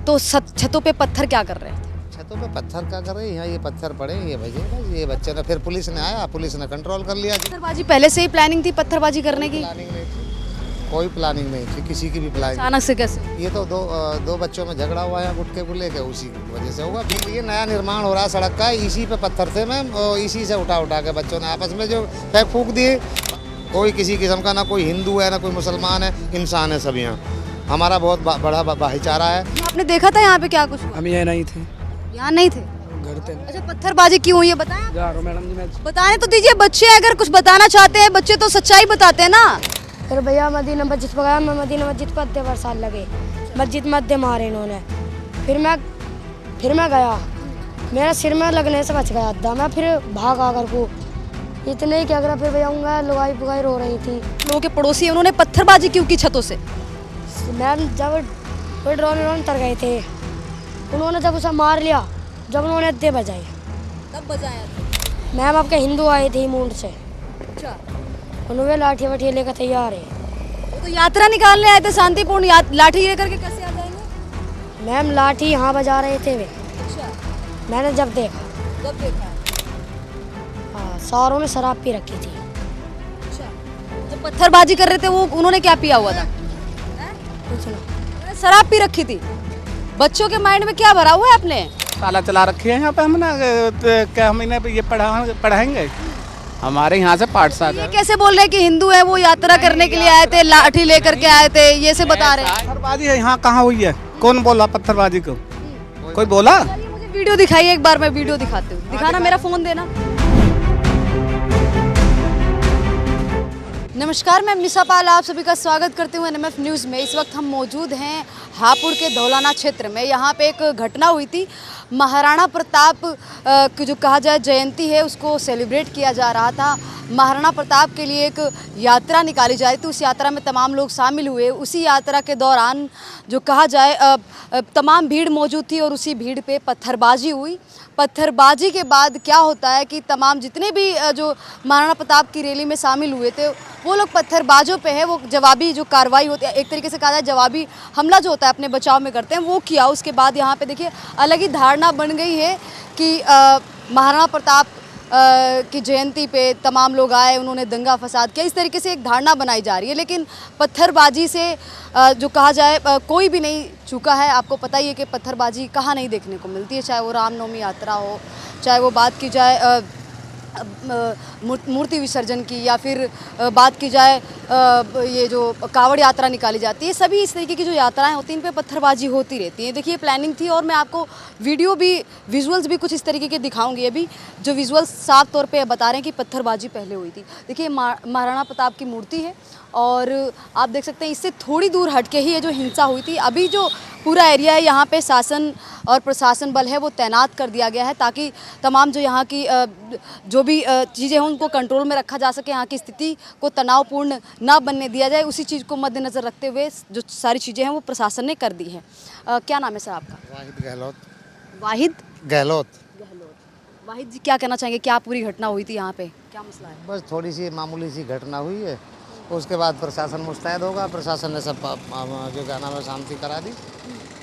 तो छतों पे पत्थर क्या कर रहे थे? छतों पे पत्थर क्या कर रहे हैं? यहाँ ये पत्थर पड़े, ये बजे बस ये बच्चे ने, फिर पुलिस ने आया, पुलिस ने कंट्रोल कर लिया। पत्थरबाजी पहले से ही प्लानिंग थी पत्थरबाजी करने की? प्लानिंग नहीं थी, कोई प्लानिंग नहीं थी, किसी की भी प्लानिंग। अचानक से कैसे? ये तो दो बच्चों में झगड़ा हुआ है गुटके को लेके, उसी की वजह से हुआ। फिर ये नया निर्माण हो रहा है सड़क का, इसी पे पत्थर थे मैम, इसी से उठा के बच्चों ने आपस में जो फेंक फूक दिए। कोई किसी किस्म का, ना कोई हिंदू है ना कोई मुसलमान है, इंसान है सब यहाँ। हमारा बहुत बड़ा भाईचारा है। आपने देखा था यहाँ पे क्या कुछ हुआ? हम ये नहीं थे, यहाँ नहीं थे। घर थे। अच्छा, पत्थरबाजी क्यों हुई है बताएं? जा रहा हूं मैडम जी मैं। बताने तो दीजिए, बच्चे अगर कुछ बताना चाहते हैं, बच्चे तो सच्चाई बताते हैं ना। फिर भैया मदीना मस्जिद पर गया, मैं मदीना मस्जिद पर अद्धे बरसात लगे, मस्जिद में अद्धे मारे इन्होंने। फिर मैं गया, मेरा सिर में लगने से बच गया अद्धा, मैं फिर भाग आकर को इतने ही क्या करा। फिर भैया उंगा लुगाई पुगाई रो रही थी। लोगों के पड़ोसी, उन्होंने पत्थरबाजी क्यों की छतों से? मैम जब वो ड्रोन तर गए थे, उन्होंने जब उसे मार लिया, जब उन्होंने अद्धे बजाए, तब बजाया मैम आपके हिंदू आए थे मूंड से, अच्छा, उन्होंने लाठी वाठी लेकर तैयार है। वो तो यात्रा निकालने आए थे शांतिपूर्ण, लाठी लेकर के कैसे आ जाएंगे? मैम लाठी यहाँ बजा रहे थे वे, अच्छा, मैंने जब देखा, जब देखा। हाँ सारों ने शराब पी रखी थी। अच्छा, जो पत्थरबाजी कर रहे थे वो उन्होंने क्या पिया हुआ था? कुछ ना, उन्होंने शराब पी रखी थी। बच्चों के माइंड में क्या भरा हुआ है आपने? ताला चला रखी है यहाँ पे हमने, क्या हम इन्हें ये पढ़ाएंगे? हमारे यहाँ से पाठशाला। ये कैसे बोल रहे हैं कि हिंदू है, वो यात्रा करने के लिए आए थे, लाठी लेकर के आए थे, ये से बता रहे हैं। पत्थरबाजी है यहाँ कहाँ हुई है? कौन बोला पत्थरबाजी को? कोई बोला? चलिए मुझे वीडियो दिखाइए एक बार, मैं वीडियो दिखाती हूँ। दिखाना, मेरा फोन देना। नमस्कार, मैं मिसा पाल आप सभी का स्वागत करती हूँ एनएमएफ न्यूज़ में। इस वक्त हम मौजूद हैं हापुड़ के धौलाना क्षेत्र में। यहाँ पे एक घटना हुई थी, महाराणा प्रताप की जो कहा जाए जयंती है, उसको सेलिब्रेट किया जा रहा था। महाराणा प्रताप के लिए एक यात्रा निकाली जाए थी, उस यात्रा में तमाम लोग शामिल हुए। उसी यात्रा के दौरान जो कहा जाए तमाम भीड़ मौजूद थी और उसी भीड़ पे पत्थरबाजी हुई। पत्थरबाजी के बाद क्या होता है कि तमाम जितने भी जो महाराणा प्रताप की रैली में शामिल हुए थे, वो लोग पत्थरबाजों पे है, वो जवाबी जो कार्रवाई होती है, एक तरीके से कहा जाए जवाबी हमला जो होता है अपने बचाव में करते हैं, वो किया। उसके बाद यहाँ पे देखिए अलग ही धारणा बन गई है कि महाराणा प्रताप की जयंती पे तमाम लोग आए, उन्होंने दंगा फसाद किया, इस तरीके से एक धारणा बनाई जा रही है। लेकिन पत्थरबाजी से जो कहा जाए कोई भी नहीं चूका है। आपको पता ही है कि पत्थरबाजी कहाँ नहीं देखने को मिलती है, चाहे वो रामनवमी यात्रा हो, चाहे वो बात की जाए मूर्ति विसर्जन की, या फिर बात की जाए ये जो कावड़ यात्रा निकाली जाती है, सभी इस तरीके की जो यात्राएं होती हैं, इन पे पत्थरबाजी होती रहती है। देखिए प्लानिंग थी, और मैं आपको वीडियो भी, विजुअल्स भी कुछ इस तरीके के दिखाऊंगी। अभी जो विजुअल्स साफ तौर पे बता रहे हैं कि पत्थरबाजी पहले हुई थी। देखिए महाराणा प्रताप की मूर्ति है, और आप देख सकते हैं इससे थोड़ी दूर हटके ही ये जो हिंसा हुई थी। अभी जो पूरा एरिया है यहाँ पे शासन और प्रशासन बल है वो तैनात कर दिया गया है, ताकि तमाम जो यहाँ की जो भी चीज़ें हैं उनको कंट्रोल में रखा जा सके, यहाँ की स्थिति को तनावपूर्ण ना बनने दिया जाए। उसी चीज़ को मद्देनज़र रखते हुए जो सारी चीज़ें हैं वो प्रशासन ने कर दी है। क्या नाम है सर आपका? वाहिद गहलोत। वाहिद गहलोत। वाहिद जी, क्या कहना चाहेंगे? क्या पूरी घटना हुई थी यहाँ पे, क्या मसला है? बस थोड़ी सी मामूली सी घटना हुई है, उसके बाद प्रशासन मुस्तैद होगा। प्रशासन ने सब जो क्या नाम है शांति करा दी,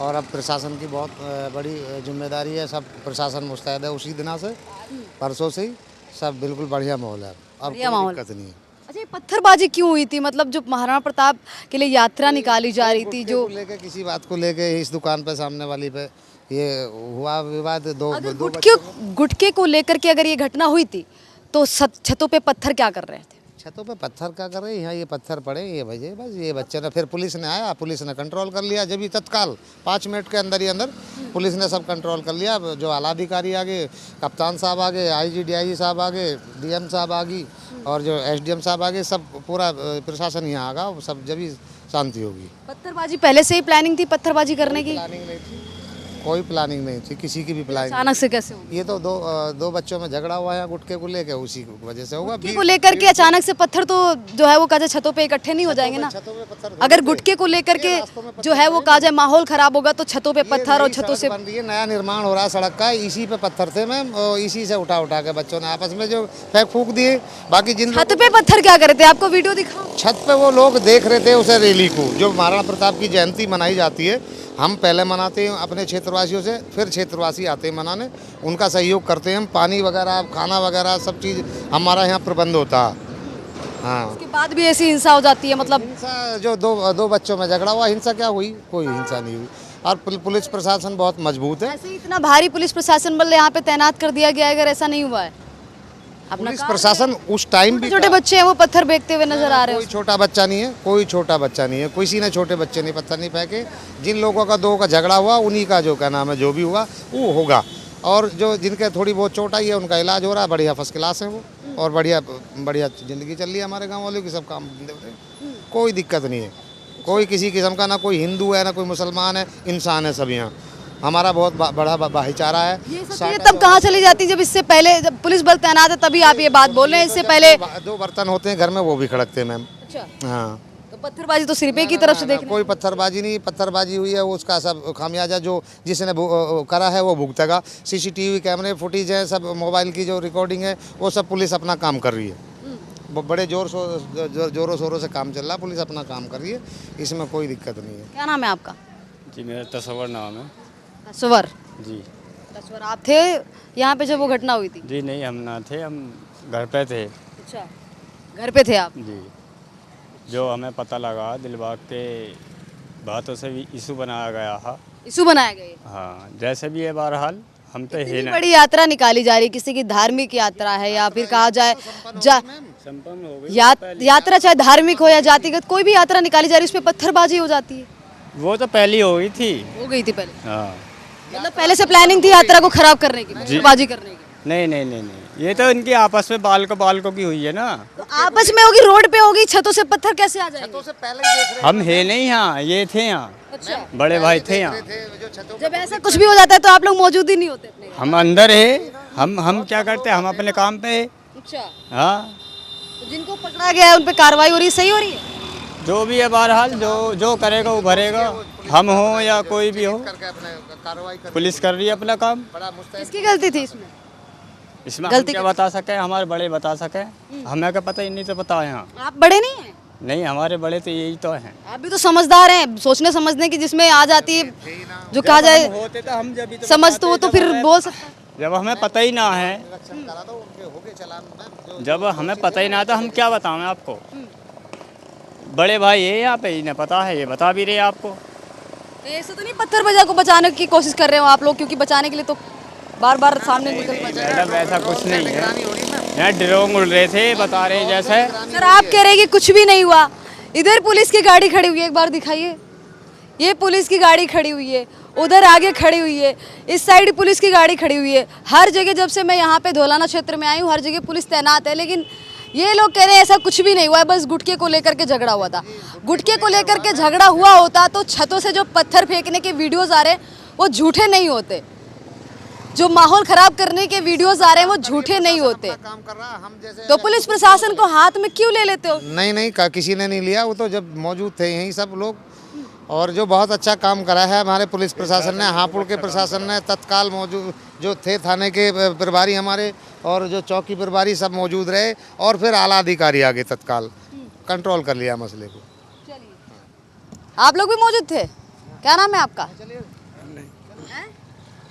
और अब प्रशासन की बहुत बड़ी जिम्मेदारी है। सब प्रशासन मुस्तैद है उसी दिना से, परसों से ही सब बिल्कुल बढ़िया माहौल है, अब कोई दिक्कत नहीं है। अच्छा, ये पत्थरबाजी क्यों हुई थी? मतलब जो महाराणा प्रताप के लिए यात्रा निकाली जा रही थी, जो लेके किसी बात को लेके इस दुकान पे सामने वाली पे ये हुआ विवाद। दो गुटके को लेकर के अगर ये घटना हुई थी, तो छतों पे पत्थर क्या कर रहे थे? छतों पे पत्थर क्या कर रहे हैं? यहाँ ये पत्थर पड़े, ये बजे बस ये बच्चे ने, फिर पुलिस ने आया, पुलिस ने कंट्रोल कर लिया। जब ही तत्काल 5 मिनट के अंदर ही अंदर पुलिस ने सब कंट्रोल कर लिया। जो आलाधिकारी आ गए, कप्तान साहब आ गए, आईजी डीआईजी साहब आ गए, डीएम साहब आ गई, और जो एसडीएम साहब आ गए, सब पूरा प्रशासन यहाँ आ गया। सब जब ही शांति होगी। पत्थरबाजी पहले से ही प्लानिंग थी पत्थरबाजी करने की? प्लानिंग नहीं थी, कोई प्लानिंग नहीं थी, किसी की भी प्लानिंग। अचानक से कैसे हुई? ये तो दो बच्चों में झगड़ा हुआ है गुटके को लेके, उसी वजह से हुआ। गुटके को लेकर के अचानक से पत्थर तो जो है वो कहा जाए छतों पे इकट्ठे नहीं हो जाएंगे ना? अगर गुटके को लेकर के जो है वो कहा जाए माहौल खराब होगा, तो छतों पे पत्थर, और छतों से बन रही है, नया निर्माण हो रहा है सड़क का, इसी पे पत्थर थे मैम, इसी से उठा के बच्चों ने आपस में जो फेंक फूक दिए। बाकी जिन छत पे पत्थर क्या करे थे? आपको वीडियो दिखाओ। छत पे वो लोग देख रहे थे उसे रैली को, जो महाराणा प्रताप की जयंती मनाई जाती है, हम पहले मनाते हैं अपने क्षेत्रवासियों से, फिर क्षेत्रवासी आते हैं मनाने, उनका सहयोग करते हैं हम। पानी वगैरह, खाना वगैरह सब चीज़ हमारा यहाँ प्रबंध होता है। हाँ, उसके बाद भी ऐसी हिंसा हो जाती है, मतलब हिंसा जो दो बच्चों में झगड़ा हुआ, हिंसा क्या हुई? कोई हिंसा नहीं हुई। और पुलिस प्रशासन बहुत मजबूत है। ऐसे ही इतना भारी पुलिस प्रशासन बल यहाँ पे तैनात कर दिया गया है, अगर ऐसा नहीं हुआ है। अपना पुलिस प्रशासन उस टाइम भी छोटे बच्चे हैं वो पत्थर फेंकते हुए नजर आ रहे कोई हैं। छोटा बच्चा नहीं है, कोई छोटा बच्चा नहीं है, किसी ने छोटे बच्चे नहीं पत्थर नहीं फेंके। जिन लोगों का दो का झगड़ा हुआ उन्हीं का जो क्या नाम है जो भी हुआ वो होगा। और जो जिनके थोड़ी बहुत चोट आई है उनका इलाज हो रहा है, बढ़िया फर्स्ट क्लास है वो, और बढ़िया बढ़िया ज़िंदगी चल रही है हमारे गाँव वालों की, सब काम धंधे होते हैं, कोई दिक्कत नहीं है। कोई किसी किस्म का, ना कोई हिंदू है ना कोई मुसलमान है, इंसान है सब यहाँ। हमारा बहुत बड़ा भाईचारा है। ये सब चीजें तब कहाँ चली जाती जब इससे पहले, जब पुलिस बल तैनात है तभी आप ये बात बोल रहे हैं, इससे पहले दो बर्तन होते हैं घर में वो भी खड़कते हैं मैम। अच्छा, हाँ, तो पत्थरबाजी तो सिर्फ एक की तरफ से देख रहे कोई पत्थरबाजी नहीं, पत्थरबाजी हुई है उसका सब खामियाजा जो जिसने करा है वो भुगतेगा। सीसीटीवी कैमरे फुटेज है, सब मोबाइल की जो रिकॉर्डिंग है वो सब पुलिस अपना काम कर रही है। बड़े जोरों शोरों से काम चल रहा है, पुलिस अपना काम कर रही है, इसमें कोई दिक्कत नहीं है। क्या नाम है आपका? जी मेरा तस्वर नाम है। तस्वर। जी तस्वर, आप थे यहाँ पे जब वो घटना हुई थी? जी नहीं, हम ना थे, हम घर पे थे। अच्छा, घर पे थे आप? जी, जो हमें पता लगा दिलबाग के बातों से भी इशू बनाया गया था। इशू बनाया गया? हाँ, जैसे भी है बहरहाल हम तो है इतनी ना। बड़ी यात्रा निकाली जा रही है, किसी की धार्मिक यात्रा है या फिर कहा जाए संपन्न हो गई। यात्रा चाहे धार्मिक हो या जातिगत, कोई भी यात्रा निकाली जा रही है उस पर पत्थरबाजी हो जाती है। वो तो पहली हो गई थी। हो गई थी पहले, हाँ, मतलब पहले से प्लानिंग थी यात्रा को खराब करने की, पत्थरबाजी करने की। नहीं नहीं नहीं नहीं, ये तो इनकी आपस में बालकों की हुई है ना। तो आपस में होगी, रोड पे होगी, छतों से पत्थर कैसे आ जाएंगे? से पहले ही देख हम है नहीं यहाँ, ये थे यहाँ, अच्छा, बड़े भाई थे यहाँ। जब ऐसा कुछ भी हो जाता है तो आप लोग मौजूद ही नहीं होते अपने घर। हम अंदर है, हम क्या करते हैं, हम अपने काम पे है। अच्छा, हाँ, तो जिनको पकड़ा गया है उन पे कार्रवाई हो रही है, सही हो रही है? जो भी है बहरहाल जो करेगा वो भरेगा, हम हो या कोई भी हो, कार्रवाई कर पुलिस कर रही है अपना काम। बड़ा मुस्तैद। किसकी गलती थी इसमें? इसमें हम गलती क्या बता सके, हमारे बड़े बता सके, हमें क्या पता ही नहीं तो पता है यहाँ। आप बड़े नहीं हैं? नहीं, हमारे बड़े तो यही तो हैं। आप भी तो समझदार हैं, सोचने समझने की जिसमें आ जाती है, जो कहा जाए होते तो हम जब समझ तो वो तो फिर बोल सकता है। जब हमें पता ही ना है, जब हमें पता ही ना था, हम क्या बताएं आपको। बड़े भाई है यहाँ पे, इन्हें पता है, ये बता भी रहे आपको। ऐसे तो नहीं पत्थर बजा को बचाने की कोशिश कर रहे हो आप लोग, क्योंकि बचाने के लिए तो बार बार सामने निकल मैडम ऐसा कुछ नहीं है, यहाँ ड्रोन उड़ रहे थे, बता रहे जैसे। सर आप कह रहे हैं कि कुछ भी नहीं हुआ। इधर पुलिस की गाड़ी खड़ी हुई है, एक बार दिखाइए। ये पुलिस की गाड़ी खड़ी हुई है, उधर आगे खड़ी हुई है, इस साइड पुलिस की गाड़ी खड़ी हुई है। हर जगह जब से मैं यहाँ पे धौलाना क्षेत्र में आई हूँ हर जगह पुलिस तैनात है, लेकिन ये लोग कह रहे हैं ऐसा कुछ भी नहीं हुआ है, बस गुटखे को लेकर के झगड़ा हुआ था। गुटखे को लेकर के झगड़ा हुआ होता तो छतों से जो पत्थर फेंकने के वीडियोज आ रहे हैं वो झूठे नहीं होते, जो माहौल खराब करने के वीडियोज आ रहे हैं वो झूठे नहीं होते। काम कर रहा हम जैसे तो पुलिस प्रशासन को हाथ में क्यों ले लेते हो? नहीं किसी ने नहीं लिया, वो तो जब मौजूद थे यहीं सब लोग। और जो बहुत अच्छा काम करा है हमारे पुलिस प्रशासन ने, हापुड़ के प्रशासन ने तत्काल मौजूद जो थे थाने के प्रभारी हमारे और जो चौकी प्रभारी सब मौजूद रहे, और फिर आला अधिकारी आगे तत्काल कंट्रोल कर लिया मसले को। आप लोग भी मौजूद थे? क्या नाम है आपका? हैं?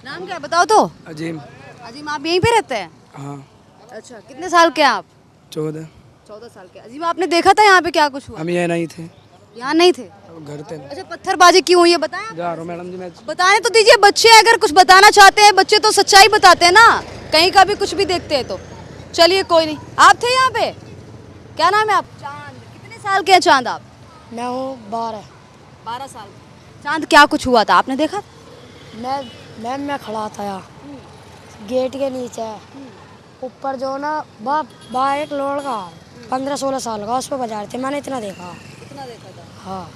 नाम क्या है बताओ तो? अजीम। अजीम, आप यहीं पे रहते हैं? हाँ। अच्छा, कितने साल के हैं आप? 14। 14 साल के। अजीम, आपने देखा था यहाँ पे क्या कुछ हुआ? हम यहाँ नहीं थे, यहाँ नहीं थे? घर थे। अच्छा, पत्थरबाजी क्यों हुई है बताएं? जा रहा हूँ मैडम जी मैं। बताने तो दीजिए, बच्चे अगर कुछ बताना चाहते हैं, बच्चे तो सच्चाई बताते हैं ना, कहीं का भी कुछ भी देखते हैं तो। चलिए कोई नहीं, आप थे यहाँ पे? क्या नाम है आप? चांद। कितने साल के हैं चांद आप? मैं हूँ 12। 12 साल। चांद, क्या कुछ हुआ था, आपने देखा? मैं खड़ा था यहाँ गेट के नीचे, ऊपर जो ना बा एक लड़का 15-16 साल का, उस पर बजा रहे थे, मैंने इतना देखा। कितना देखा था? हाँ,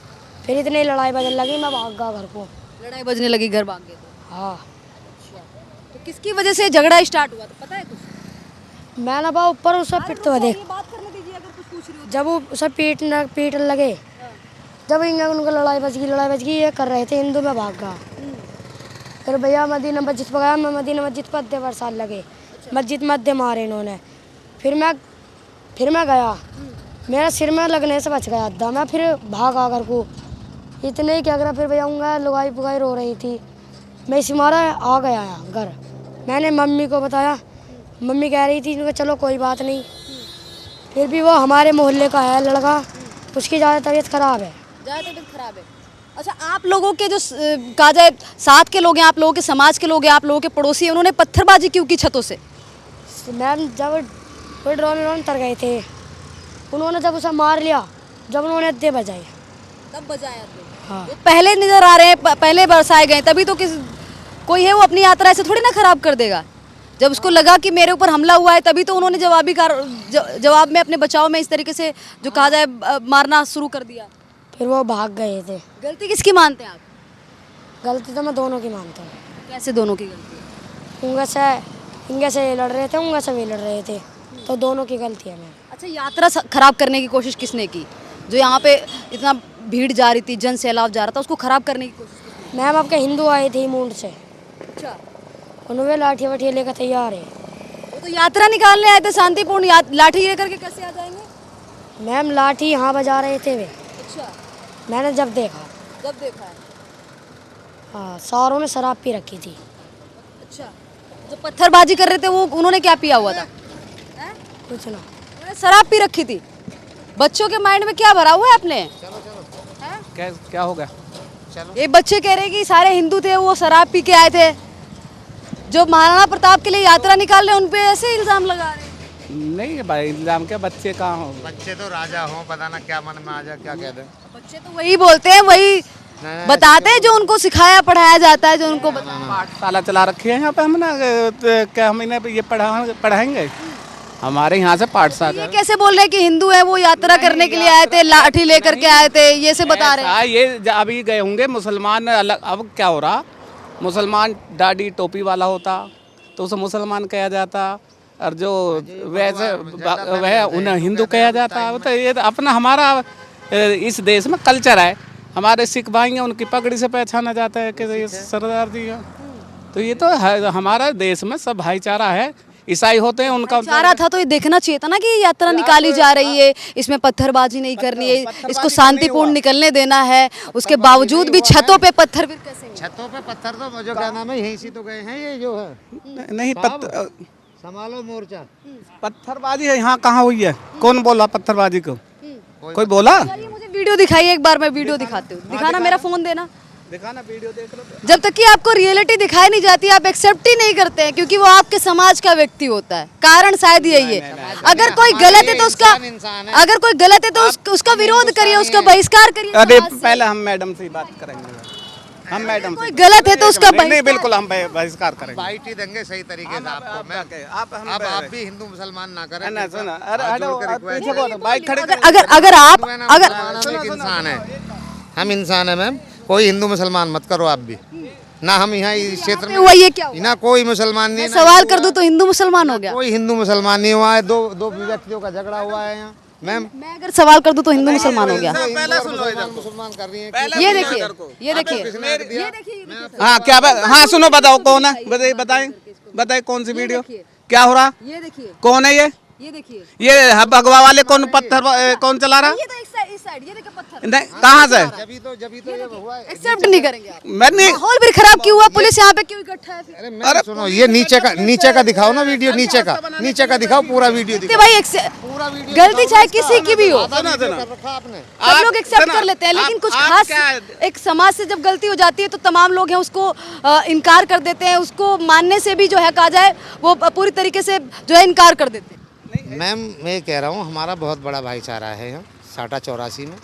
फिर इतनी लड़ाई बजने लगी, मैं भाग गया घर को। लड़ाई बजने लगी, घर भाग गए थे? हाँ। तो किसकी वजह से झगड़ा स्टार्ट हुआ था, पता है कुछ? मैं ना बा ऊपर उसे पिटते हुए देख, ये बात करने दीजिए अगर कुछ पूछ रही हो। जब वो उसे पीट लगे, जब उनका लड़ाई बच गई, ये कर रहे थे हिंदू, में भाग गया। फिर भैया मदीना मस्जिद पर गया, मैं मदीना मस्जिद पर अद्धे बरसात लगे, मस्जिद में अद्धे मारे इन्होंने। फिर मैं गया, मेरा सिर में लगने से बच गया अद्धा, मैं फिर भागा घर को। इतने ही क्या करा, फिर जाऊँगा लुगाई पुगाई रो रही थी, मैं इसी मारा आ गया घर। मैंने मम्मी को बताया, मम्मी कह रही थी चलो कोई बात नहीं। फिर भी वो हमारे मोहल्ले का है लड़का, उसकी ज़्यादा तबीयत खराब है। ज़्यादा तबीयत खराब है। अच्छा, आप लोगों के जो कहा जाए साथ के लोग हैं, आप लोगों के समाज के लोग हैं, आप लोगों के पड़ोसी हैं, उन्होंने पत्थरबाजी क्यों की छतों से? मैम जब वो ड्रोन तर गए थे, उन्होंने जब उसे मार लिया, जब उन्होंने अड्डे बजाए तब बजाया हाँ। वो पहले नजर आ रहे हैं, पहले बरसाए गए, तभी तो कोई है वो अपनी यात्रा ऐसे थोड़ी ना खराब कर देगा। जब उसको लगा कि मेरे ऊपर हमला हुआ है, तभी तो उन्होंने जवाब में अपने बचाव में इस तरीके से जो कहा जाए मारना शुरू कर दिया। फिर वो भाग गए थे। गलती किसकी मानते हैं आप? गलती तो मैं दोनों की मानता हूँ। कैसे दोनों की गलती? इनके से ये लड़ रहे थे, उनके से वे लड़ रहे थे, तो दोनों की गलती है मैम। अच्छा, यात्रा खराब करने की कोशिश किसने की? जो यहाँ पे इतना भीड़ जा रही थी, जन सैलाब जा रहा था, उसको खराब करने की कोशिश किसने मैम आपके हिंदू आए थे मूंड से, की? अच्छा, उन्होंने लाठी वाठी लेकर तैयार है। वो तो यात्रा निकालने आए थे शांतिपूर्ण, लाठी लेकर के कैसे आ जाएंगे? मैम लाठी यहाँ बजा रहे थे वे, अच्छा, मैंने जब देखा। जब देखा है। हाँ, सारों ने शराब पी रखी थी। अच्छा, जो पत्थरबाजी कर रहे थे वो उन्होंने क्या पिया हुआ था? कुछ ना, उन्होंने शराब पी रखी थी। बच्चों के माइंड में क्या भरा हुआ है आपने? क्या हो गया? ये बच्चे कह रहे हैं कि सारे हिंदू थे, वो शराब पी के आए थे, जो महाराणा प्रताप के लिए यात्रा निकाल रहे हैं उन पे ऐसे इल्जाम लगा रहे हैं। नहीं भाई, इल्जाम क्या, बच्चे कहाँ हो? बच्चे तो राजा हो, पता ना क्या मन में आ जाए, क्या कह दें। बच्चे तो वही बोलते हैं, वही बताते हैं जो उनको सिखाया पढ़ाया जाता है, जो उनको पाठशाला चला रखी है यहाँ पे हम ना, क्या हम इन्हें ये पढ़ाएंगे? हमारे यहाँ से पाठशाला। ये कैसे बोल रहे हैं कि हिंदू है, वो यात्रा करने के लिए आए थे, लाठी लेकर के आए थे, ये से बता रहे हैं। ये अभी गए होंगे मुसलमान अलग। अब क्या हो रहा, मुसलमान दाढ़ी टोपी वाला होता तो उसे मुसलमान कहा जाता, और जो वैसे वह उन्हें हिंदू कहा जाता। तो ये अपना हमारा इस देश में कल्चर है। हमारे सिख भाई हैं, उनकी पगड़ी से पहचाना जाता है कि ये सरदार जी हैं। तो ये तो हमारा देश में सब भाईचारा है। ईसाई होते हैं, उनका चारा था तो ये देखना चाहिए था ना कि ये यात्रा निकाली जा रही है, इसमें पत्थरबाजी नहीं करनी है, इसको शांतिपूर्ण निकलने देना है। उसके बावजूद भी छतों पे पत्थर भी कैसे हुए? छतों पे पत्थर तो जो क्या नाम है, यहीं से तो गए हैं ये जो है। नहीं संभालो मोर्चा। पत्थरबाजी है यहाँ कहाँ हुई है? कौन बोला पत्थरबाजी को? कोई बोला? ये मुझे वीडियो दिखाइए एक बार, मैं वीडियो दिखाती हूँ। दिखाना, मेरा फोन देना। दिखाना, वीडियो देख लो। जब तक कि आपको रियलिटी दिखाई नहीं जाती, आप एक्सेप्ट ही नहीं करते हैं, क्योंकि वो आपके समाज का व्यक्ति होता है। कारण शायद यही है। अगर कोई गलत है तो उसका विरोध करिए, उसका बहिष्कार करिए। अरे समाज से। पहले हम मैडम से ही बात करेंगे। हम मैडम कोई गलत है तो उसका नहीं, बिल्कुल हम बहिष्कार करेंगे। बाइट ही देंगे सही तरीके से आपको। मैं अब आप भी हिंदू मुसलमान ना करें। अगर इंसान है, हम इंसान है मैम, कोई हिंदू मुसलमान मत करो आप भी ना। हम यहाँ इस क्षेत्र में हुआ ये क्या हुआ? ना कोई मुसलमान नहीं, ना सवाल कर दूं तो हिंदू मुसलमान हो गया। कोई हिंदू मुसलमान नहीं हुआ है। दो व्यक्तियों का झगड़ा हुआ है यहाँ मैम। मैं अगर सवाल कर दूं तो हिंदू मुसलमान हो गया। मुसलमान कर रही है। ये देखिए। हाँ क्या हाँ सुनो, बताओ कौन है? बताए कौन सी वीडियो, क्या हो रहा? ये देखिए, कौन है ये? ये देखिए, ये भगवा वाले कौन पत्थर कौन चला रहा? ये तो इस साइड ये देखिए पत्थर। नहीं, कहाँ से? जब तो ये हुआ है। एक्सेप्ट नहीं करेंगे आप। मैं नहीं, माहौल भी खराब क्यों हुआ? पुलिस यहाँ पे क्यों इकट्ठा है फिर? अरे सुनो, ये नीचे का दिखाओ ना वीडियो, नीचे का दिखाओ, पूरा वीडियो कि भाई गलती चाहे किसी की भी हो, आपने सब लोग एक्सेप्ट कर लेते हैं, लेकिन कुछ खास एक समाज से जब गलती हो जाती है तो तमाम लोग हैं उसको इनकार कर देते हैं, उसको मानने से भी जो है कहा जाए वो पूरी तरीके से जो है इनकार कर देते हैं। मैम मैं कह रहा हूँ, हमारा बहुत बड़ा भाईचारा है यहाँ साटा 84 में,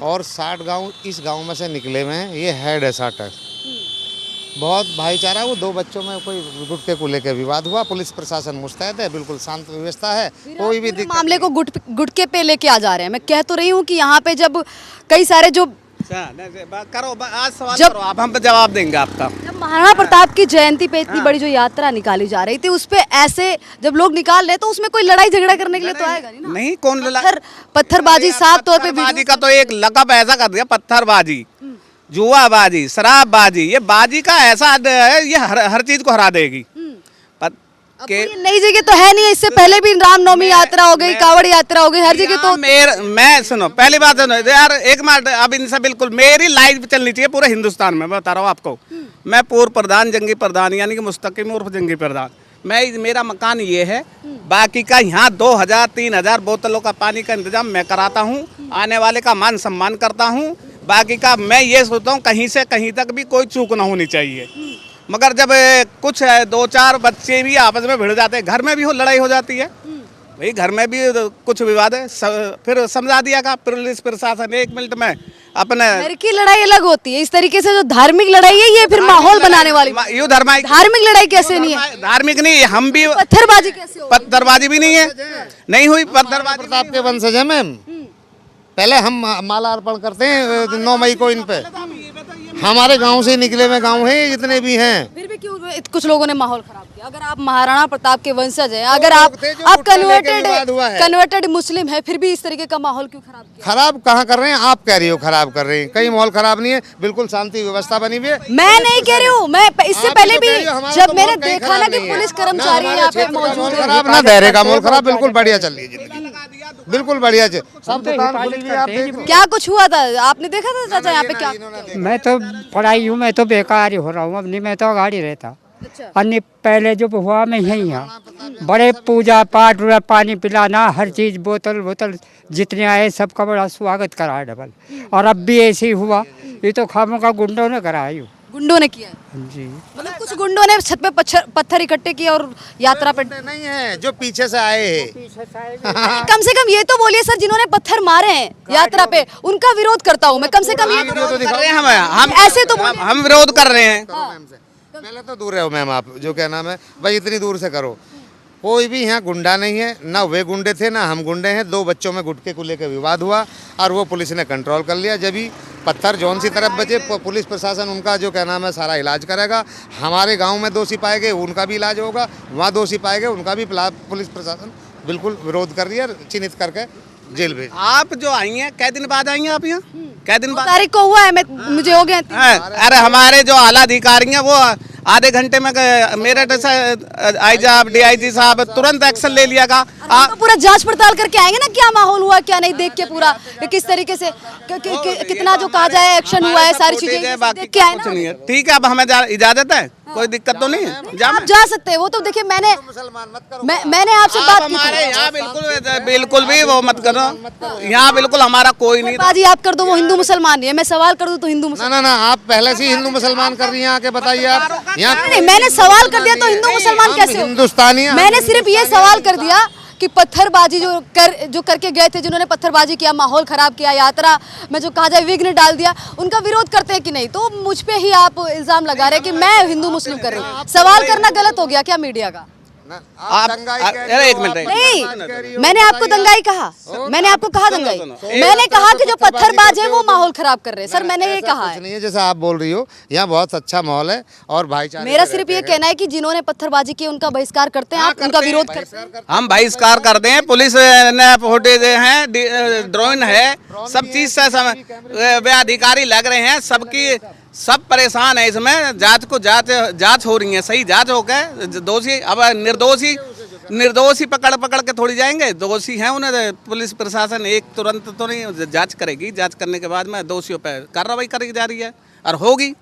और 60 गांव इस गांव में से निकले हुए हैं। ये हेड है साटा, बहुत भाईचारा। वो 2 बच्चों में कोई गुटके को लेकर विवाद हुआ, पुलिस प्रशासन मुस्तैद है, बिल्कुल शांत व्यवस्था है, कोई भी दिक्कत मामले को गुटके पे लेके आ जा रहे हैं। मैं कह तो रही हूँ कि यहाँ पे जब कई सारे जो करो आज सवाल करो आप, हम पे जवाब देंगे आपका। जब महाराणा प्रताप की जयंती पे इतनी बड़ी जो यात्रा निकाली जा रही थी, उस पे ऐसे जब लोग निकाल रहे तो उसमें कोई लड़ाई झगड़ा करने के लिए तो आएगा नहीं ना। नहीं, कौन पत्थरबाजी साफ तौर पे पत्थरबाजी का तो एक लकब ऐसा कर दिया, पत्थरबाजी, जुआबाजी, शराबबाजी। ये बाजी का ऐसा है, ये हर चीज को हरा देगी। के ये नई जगह तो है नहीं, इससे पहले भी रामनवमी यात्रा हो गई, कावड़ यात्रा हो गई, हर जगह तो मैं सुनो, पहली बात सुनो यार, एक मिनट, अब इनसे बिल्कुल मेरी लाइफ चलनी चाहिए पूरे हिंदुस्तान में। मैं बता रहा हूँ आपको, मैं पूर्व प्रधान, जंगी प्रधान, यानी कि मुस्तकिम उर्फ जंगी प्रधान, मेरा मकान ये है। बाकी का यहाँ 2000-3000 बोतलों का पानी का इंतजाम मैं कराता हूँ, आने वाले का मान सम्मान करता हूँ। बाकी का मैं ये सोचता हूँ कहीं से कहीं तक भी कोई चूक ना होनी चाहिए। मगर जब कुछ 2-4 बच्चे भी आपस में भिड़ जाते हैं, घर में भी लड़ाई हो जाती है भाई, घर में भी कुछ विवाद है, फिर समझा दिया का पुलिस प्रशासन 1 मिनट में अपने। घर की लड़ाई अलग होती है, इस तरीके से जो धार्मिक लड़ाई है ये फिर माहौल बनाने वाली। यू धार्मिक लड़ाई कैसे नहीं है? धार्मिक नहीं, हम भी पत्थरबाजी कैसे हो? पत्थरबाजी भी नहीं है, नहीं हुई पत्थरबाजी। प्रताप के वंशज है मैम। पहले हम माला अर्पण करते हैं 9 मई को इन पे। हमारे गांव से निकले हुए गांव हैं जितने भी हैं। फिर भी क्यों कुछ लोगों ने माहौल खराब किया? अगर आप महाराणा प्रताप के वंशज हैं, अगर आप थे जो वोट करने के विवाद हुआ है। कन्वर्टेड मुस्लिम है, फिर भी इस तरीके का माहौल क्यों खराब किया? खराब कहाँ कर रहे हैं? आप कह रही हो खराब कर रहे हैं। कहीं माहौल खराब नहीं है, बिल्कुल शांति व्यवस्था बनी हुई है। मैं नहीं कह रही हूँ, मैं इससे आप पहले जो भी कह रही हो, हमारा जब तो मैंने माहौल कहीं देखा ना खराब कि नहीं है। पुलिस ना कर्मचारी हमारे यहाँ पे क्षेत्र का मौजूद माहौल है। खराब, ना दायरे का माहौल खराब, बिल्कुल बढ़िया चल रही है जिंदगी, बिल्कुल बढ़िया। सब दुकान खुली हुई है, आप देख लो। क्या कुछ हुआ था? आपने देखा था चाचा यहाँ पे क्या? मैं तो पढ़ाई हूँ, मैं तो बेकार ही हो रहा हूँ, अब नहीं मैं तो गाड़ी रहता। अच्छा। अन्य पहले जो हुआ मैं यहीं यहाँ बड़े पूजा पाठ पानी पिलाना, हर चीज़ बोतल जितने आए सबका बड़ा स्वागत करा है डबल। और अब भी ऐसे ही हुआ, ये तो खामों का गुंडों ने करा है। गुंडों ने किया है? जी, मतलब कुछ गुंडों ने छत पे पत्थर इकट्ठे किए और यात्रा पे। नहीं है जो पीछे से आए हैं। कम से कम ये तो बोलिए सर, जिन्होंने पत्थर मारे हैं यात्रा पे, उनका विरोध करता हूँ मैं, कम से कम ये तो कर रहे हैं हम ऐसे तो हम विरोध कर रहे हैं। पहले तो दूर रहो मैम, आप जो क्या नाम है भाई, इतनी दूर से करो। कोई भी यहाँ गुंडा नहीं है, ना वे गुंडे थे ना हम गुंडे हैं। 2 बच्चों में गुटके को लेकर विवाद हुआ और वो पुलिस ने कंट्रोल कर लिया। जब ही पत्थर जौन सी तरफ बचे, पुलिस प्रशासन उनका जो क्या नाम है सारा इलाज करेगा। हमारे गांव में दोषी पाए गए उनका भी इलाज होगा, वहाँ दोषी पाए गए उनका भी पुलिस प्रशासन बिल्कुल विरोध कर रही है, चिन्हित करके जेल भेज। आप जो आई हैं, कै दिन बाद आई हैं आप यहाँ? कै दिन बाद? तारीख को हुआ है, मैं मुझे हो गया 3 अरे हमारे जो आला अधिकारी हैं वो आधे घंटे में मेरठ से आईजी DIG साहब तुरंत एक्शन ले लिया का। तो पूरा जांच पड़ताल करके आएंगे ना, क्या माहौल हुआ क्या नहीं, देख के पूरा किस तरीके से कितना जो कहा जाए एक्शन हुआ है, सारी चीजें देख के आए कुछ ना। नहीं है, ठीक है। अब हमें इजाजत है, कोई दिक्कत तो नहीं है। आप जा सकते हैं, वो तो देखिए मैंने आपसे बात की हमारे थी। यहाँ बिल्कुल भी वो मत करो, यहाँ बिल्कुल हमारा कोई नहीं। बाजी आप कर दो, वो हिंदू मुसलमान नहीं है। मैं सवाल कर दूं तो हिंदू मुसलमान। ना आप पहले से हिंदू मुसलमान कर रही हैं, आके बताइए आप। यहाँ नहीं, मैंने सवाल कर दिया तो हिंदू मुसलमान कैसे हो? हिंदुस्तानी हैं। मैंने सिर्फ ये सवाल कर दिया कि पत्थरबाजी जो करके गए थे, जिन्होंने पत्थरबाजी किया, माहौल खराब किया, यात्रा में जो कहा जाए विघ्न डाल दिया, उनका विरोध करते हैं कि नहीं? तो मुझ पे ही आप इल्जाम लगा रहे हैं कि मैं हिंदू मुस्लिम कर रही हूँ। सवाल करना गलत हो गया क्या मीडिया का? आप दंगाई कह रही अरे हो, एक मिनट, आप नहीं, दंगाई कह रही हो, मैंने आपको बताइए। दंगाई कहा? मैंने आपको कहा दंगाई? मैंने कहा कि जो पत्थरबाज है वो माहौल खराब कर रहे हैं। सर मैंने ये ऐसा कहा कुछ है। नहीं है जैसा आप बोल रही हो, यहाँ बहुत अच्छा माहौल है और भाईचारे मेरा से सिर्फ रहते ये हैं। कहना है कि जिन्होंने पत्थरबाजी की उनका बहिष्कार करते हैं, आप उनका विरोध करते हैं। हम बहिष्कार करते हैं। पुलिस ने फुटेज हैं, ड्रोन है, सब चीज से वे अधिकारी लग रहे हैं, सब परेशान है इसमें। जांच हो रही है, सही जांच हो गए। दोषी अब निर्दोषी पकड़ के थोड़ी जाएंगे। दोषी हैं, उन्हें पुलिस प्रशासन एक तुरंत तो नहीं जांच करेगी। जांच करने के बाद में दोषियों पर कार्रवाई करी जा रही है और होगी।